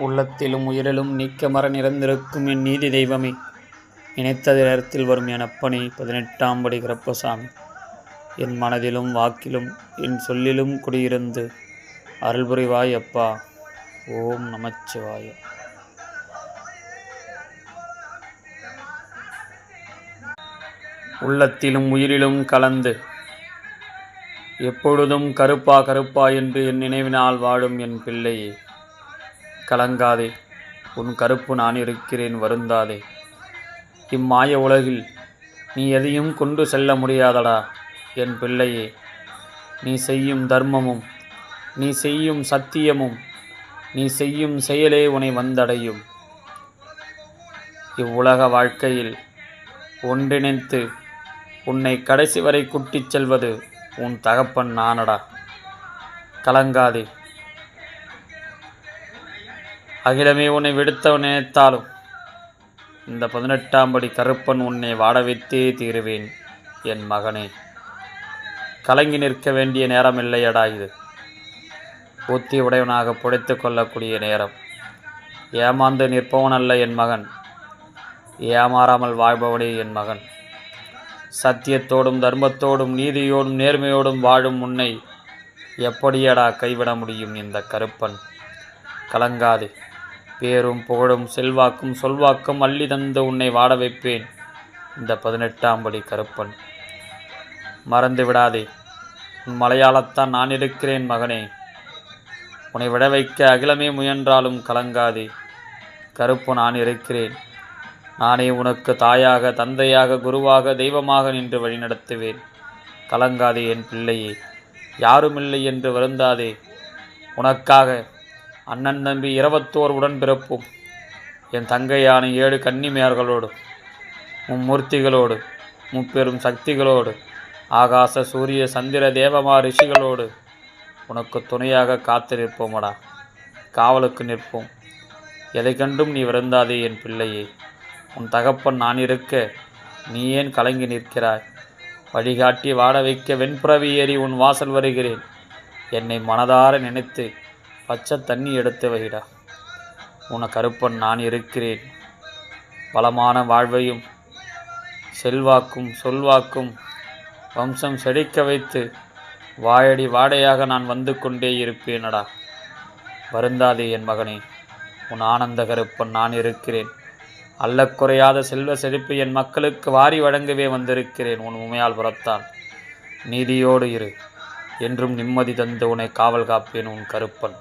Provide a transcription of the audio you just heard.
உள்ளத்திலும் உயிரிலும் நீக்கமர நிறைந்திருக்கும் என் நீதி தெய்வமே, நினைத்தது நேரத்தில் வரும் என் அப்பனே 18ஆம் படி கருப்பசாமி, என் மனதிலும் வாக்கிலும் என் சொல்லிலும் குடியிருந்து அருள் புரிவாய் அப்பா. ஓம் நமச்சிவாய. உள்ளத்திலும் உயிரிலும் கலந்து எப்பொழுதும் கருப்பா கருப்பா என்று என் நினைவினால் வாழும் என் பிள்ளையே, கலங்காதே, உன் கருப்பு நான் இருக்கிறேன், வருந்தாதே. இம்மாய உலகில் நீ எதையும் கொண்டு செல்ல முடியாதடா என் பிள்ளையே. நீ செய்யும் தர்மமும், நீ செய்யும் சத்தியமும், நீ செய்யும் செயலே உன்னை வந்தடையும். இவ்வுலக வாழ்க்கையில் ஒன்றிணைத்து உன்னை கடைசி வரை கூட்டிச் செல்வது உன் தகப்பன் நானடா. கலங்காதே. அகிலமே உன்னை விடுத்த நினைத்தாலும் இந்த 18ஆம் படி கருப்பன் உன்னை வாட வைத்தே தீருவேன் என் மகனே. கலங்கி நிற்க வேண்டிய நேரம் இல்லையடா இது. ஊத்தி உடையவனாக புடைத்து கொள்ளக்கூடிய நேரம். ஏமாந்து நிற்பவன் அல்ல என் மகன், ஏமாறாமல் வாழ்பவனே என் மகன். சத்தியத்தோடும் தர்மத்தோடும் நீதியோடும் நேர்மையோடும் வாழும் உன்னை எப்படியடா கைவிட முடியும் இந்த கருப்பன்? கலங்காதே. பேரும் புகழும் செல்வாக்கும் சொல்வாக்கும் அள்ளி தந்து உன்னை வாட வைப்பேன் இந்த 18ஆம் படி கருப்பன். மறந்து விடாதே, உன் மலையாளத்தான் நான் இருக்கிறேன் மகனே. உன்னை விட வைக்க அகிலமே முயன்றாலும் கலங்காதே, கருப்பு நான் இருக்கிறேன். நானே உனக்கு தாயாக, தந்தையாக, குருவாக, தெய்வமாக நின்று வழிநடத்துவேன். கலங்காதே என் பிள்ளையே. யாருமில்லை என்று வருந்தாதே. உனக்காக அண்ணன் தம்பி 21 உடன்பிறப்பும், என் தங்கையான 7 கன்னிமேயர்களோடு, மும்மூர்த்திகளோடு, முப்பெரும் சக்திகளோடு, ஆகாச சூரிய சந்திர தேவமா ரிஷிகளோடு உனக்கு துணையாக காத்து நிற்போமடா. காவலுக்கு நிற்போம். எதை கண்டும் நீ வருந்தாதே என் பிள்ளையே. உன் தகப்பன் நான் இருக்க நீ ஏன் கலங்கி நிற்கிறாய்? வழிகாட்டி வாட வைக்க வெண்புறவி ஏறி உன் வாசல் வருகிறேன். என்னை மனதார நினைத்து பச்சை தண்ணி எடுத்து வைடா. உன கருப்பன் நான் இருக்கிறேன். பலமான வாழ்வையும் செல்வாக்கும் சொல்வாக்கும் வம்சம் செழிக்க வைத்து வாயடி வாடையாக நான் வந்து கொண்டே இருப்பேனடா. வருந்தாதே என் மகனே. உன் ஆனந்த கருப்பன் நான் இருக்கிறேன். அல்லக்குறையாத செல்வ செழிப்பு என் மக்களுக்கு வாரி வழங்கவே வந்திருக்கிறேன். உன் உமையால் புறத்தான். நீதியோடு இரு. என்றும் நிம்மதி தந்து உன்னை காவல் காப்பேன் உன் கருப்பன்.